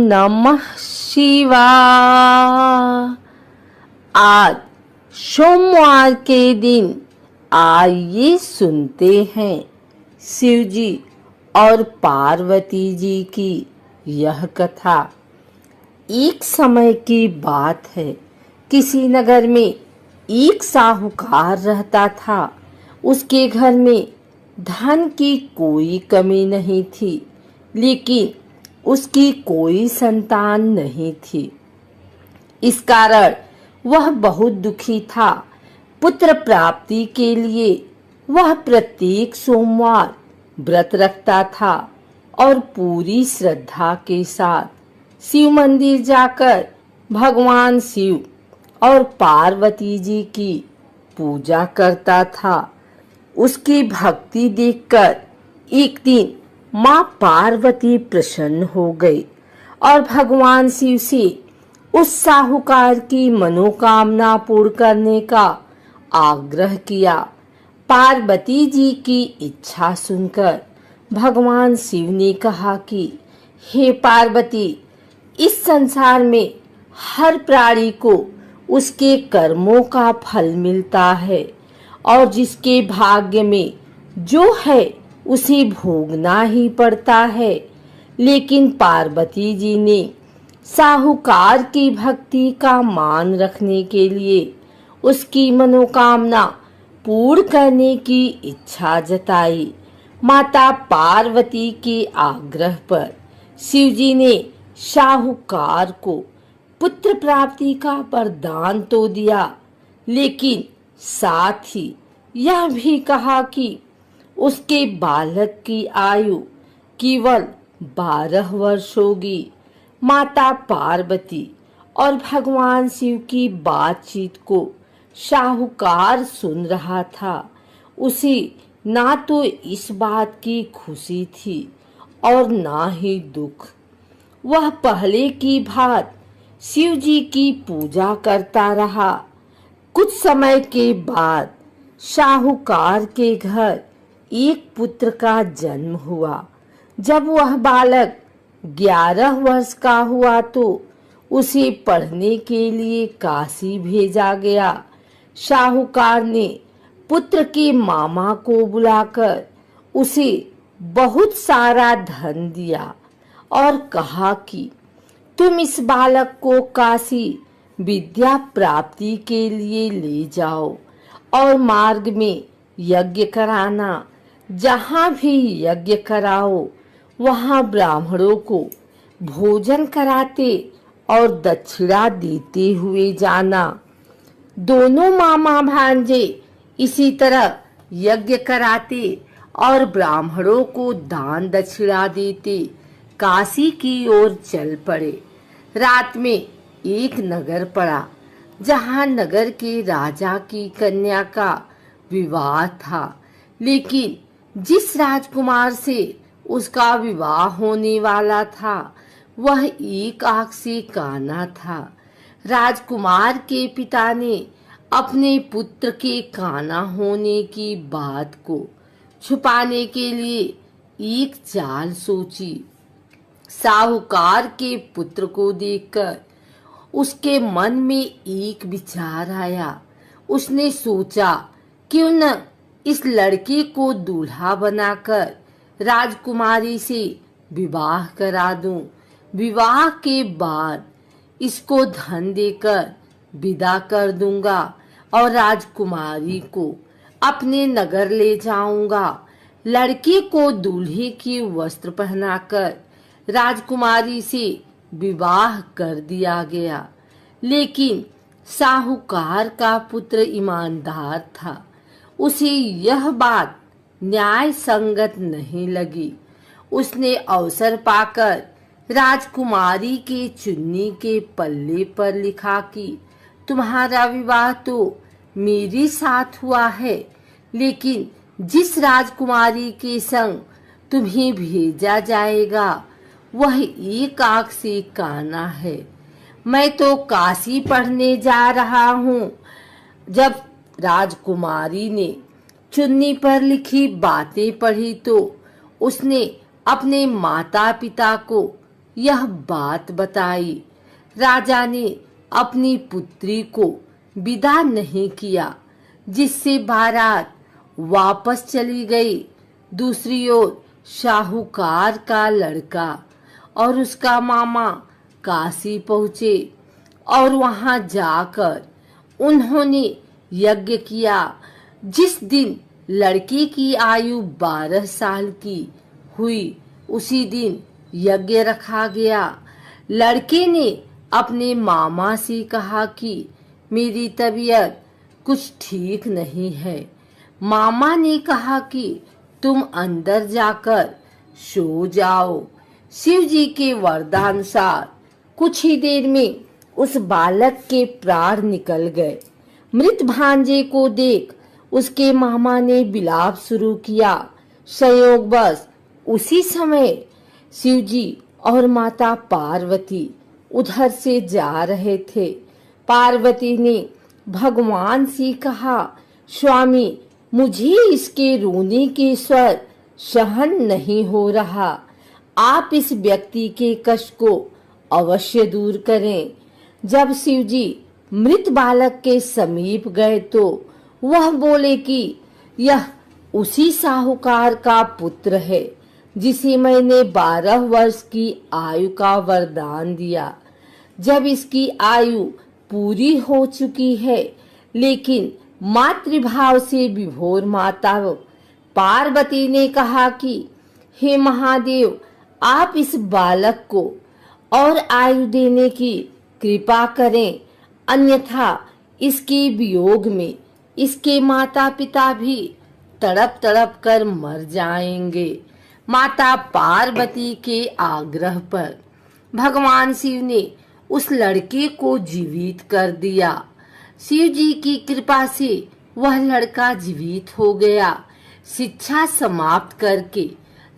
नमः शिवाय। आज सोमवार के दिन आइए सुनते हैं शिव जी और पार्वती जी की यह कथा। एक समय की बात है, किसी नगर में एक साहूकार रहता था। उसके घर में धन की कोई कमी नहीं थी, लेकिन उसकी कोई संतान नहीं थी। इस कारण वह बहुत दुखी था। पुत्र प्राप्ति के लिए वह प्रत्येक सोमवार व्रत रखता था और पूरी श्रद्धा के साथ शिव मंदिर जाकर भगवान शिव और पार्वती जी की पूजा करता था। उसकी भक्ति देखकर एक दिन माँ पार्वती प्रसन्न हो गई और भगवान शिव से उस साहूकार की मनोकामना पूर्ण करने का आग्रह किया। पार्वती जी की इच्छा सुनकर भगवान शिव ने कहा कि हे पार्वती, इस संसार में हर प्राणी को उसके कर्मों का फल मिलता है और जिसके भाग्य में जो है उसे भोगना ही पड़ता है। लेकिन पार्वती जी ने साहूकार की भक्ति का मान रखने के लिए उसकी मनोकामना पूर्ण करने की इच्छा जताई। माता पार्वती के आग्रह पर शिवजी ने साहूकार को पुत्र प्राप्ति का वरदान तो दिया, लेकिन साथ ही यह भी कहा कि उसके बालक की आयु केवल 12 वर्ष होगी। माता पार्वती और भगवान शिव की बातचीत को साहूकार सुन रहा था। उसे ना तो इस बात की खुशी थी और ना ही दुख। वह पहले की भांति शिव जी की पूजा करता रहा। कुछ समय के बाद साहूकार के घर एक पुत्र का जन्म हुआ। जब वह बालक 11 वर्ष का हुआ तो उसे पढ़ने के लिए काशी भेजा गया। साहूकार ने पुत्र के मामा को बुलाकर उसे बहुत सारा धन दिया और कहा कि तुम इस बालक को काशी विद्या प्राप्ति के लिए ले जाओ और मार्ग में यज्ञ कराना। जहाँ भी यज्ञ कराओ वहाँ ब्राह्मणों को भोजन कराते और दक्षिणा देते हुए जाना। दोनों मामा भांजे इसी तरह यज्ञ कराते और ब्राह्मणों को दान दक्षिणा देते काशी की ओर चल पड़े। रात में एक नगर पड़ा, जहाँ नगर के राजा की कन्या का विवाह था, लेकिन जिस राजकुमार से उसका विवाह होने वाला था वह एक आंख से काना था। राजकुमार के पिता ने अपने पुत्र के काना होने की बात को छुपाने के लिए एक चाल सोची। साहूकार के पुत्र को देखकर उसके मन में एक विचार आया। उसने सोचा, क्यों न इस लड़के को दूल्हा बनाकर राजकुमारी से विवाह करा दूं। विवाह के बाद इसको धन देकर विदा कर दूंगा और राजकुमारी को अपने नगर ले जाऊंगा। लड़के को दूल्हे के वस्त्र पहनाकर राजकुमारी से विवाह कर दिया गया। लेकिन साहूकार का पुत्र ईमानदार था। उसे यह बात न्याय संगत नहीं लगी। उसने अवसर पाकर राजकुमारी के चुन्नी के पल्ले पर लिखा कि तुम्हारा विवाह तो मेरे साथ हुआ है, लेकिन जिस राजकुमारी के संग तुम्हें भेजा जाएगा वह एक आंख से काना है। मैं तो काशी पढ़ने जा रहा हूँ। जब राजकुमारी ने चुन्नी पर लिखी बातें पढ़ी तो उसने अपने माता पिता को यह बात बताई। राजा ने अपनी पुत्री को विदा नहीं किया, जिससे बारात वापस चली गई। दूसरी ओर शाहूकार का लड़का और उसका मामा काशी पहुँचे और वहां जाकर उन्होंने यज्ञ किया। जिस दिन लड़के की आयु 12 साल की हुई, उसी दिन यज्ञ रखा गया। लड़के ने अपने मामा से कहा कि मेरी तबीयत कुछ ठीक नहीं है। मामा ने कहा कि तुम अंदर जाकर सो जाओ। शिव जी के वरदानुसार कुछ ही देर में उस बालक के प्राण निकल गए। मृत भांजे को देख उसके मामा ने विलाप शुरू किया। संयोगवश उसी समय शिवजी और माता पार्वती उधर से जा रहे थे। पार्वती ने भगवान से कहा, स्वामी, मुझे इसके रोने के स्वर सहन नहीं हो रहा। आप इस व्यक्ति के कष्ट को अवश्य दूर करें। जब शिवजी मृत बालक के समीप गए तो वह बोले कि यह उसी साहूकार का पुत्र है जिसे मैंने 12 वर्ष की आयु का वरदान दिया। जब इसकी आयु पूरी हो चुकी है, लेकिन मातृभाव से विभोर माता पार्वती ने कहा कि हे महादेव, आप इस बालक को और आयु देने की कृपा करें, अन्यथा इसके वियोग में इसके माता पिता भी तड़प तड़प कर मर जाएंगे। माता पार्वती के आग्रह पर भगवान शिव ने उस लड़के को जीवित कर दिया। शिव जी की कृपा से वह लड़का जीवित हो गया। शिक्षा समाप्त करके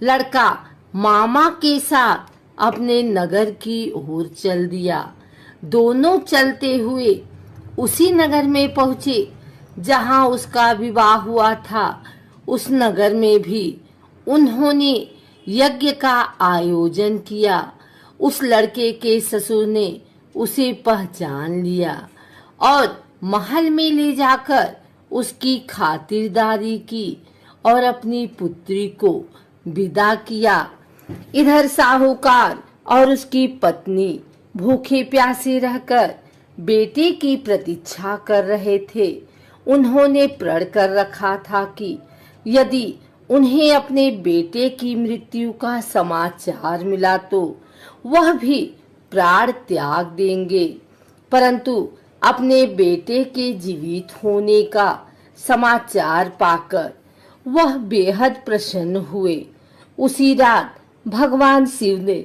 लड़का मामा के साथ अपने नगर की ओर चल दिया। दोनों चलते हुए उसी नगर में पहुंचे जहां उसका विवाह हुआ था। उस नगर में भी उन्होंने यज्ञ का आयोजन किया। उस लड़के के ससुर ने उसे पहचान लिया और महल में ले जाकर उसकी खातिरदारी की और अपनी पुत्री को विदा किया। इधर साहूकार और उसकी पत्नी भूखे प्यासे रहकर बेटे की प्रतीक्षा कर रहे थे। उन्होंने प्रण कर रखा था कि यदि उन्हें अपने बेटे की मृत्यु का समाचार मिला तो वह भी प्राण त्याग देंगे। परंतु अपने बेटे के जीवित होने का समाचार पाकर वह बेहद प्रसन्न हुए। उसी रात भगवान शिव ने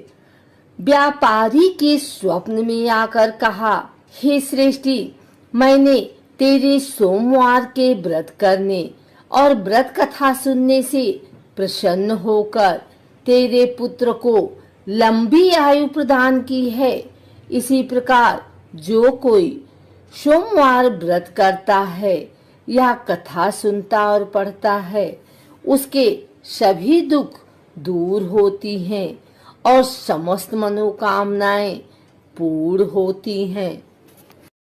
व्यापारी के स्वप्न में आकर कहा, हे श्रेष्ठी, मैंने तेरे सोमवार के व्रत करने और व्रत कथा सुनने से प्रसन्न होकर तेरे पुत्र को लंबी आयु प्रदान की है। इसी प्रकार जो कोई सोमवार व्रत करता है या कथा सुनता और पढ़ता है, उसके सभी दुख दूर होती हैं और समस्त मनोकामनाएं पूर्ण होती हैं।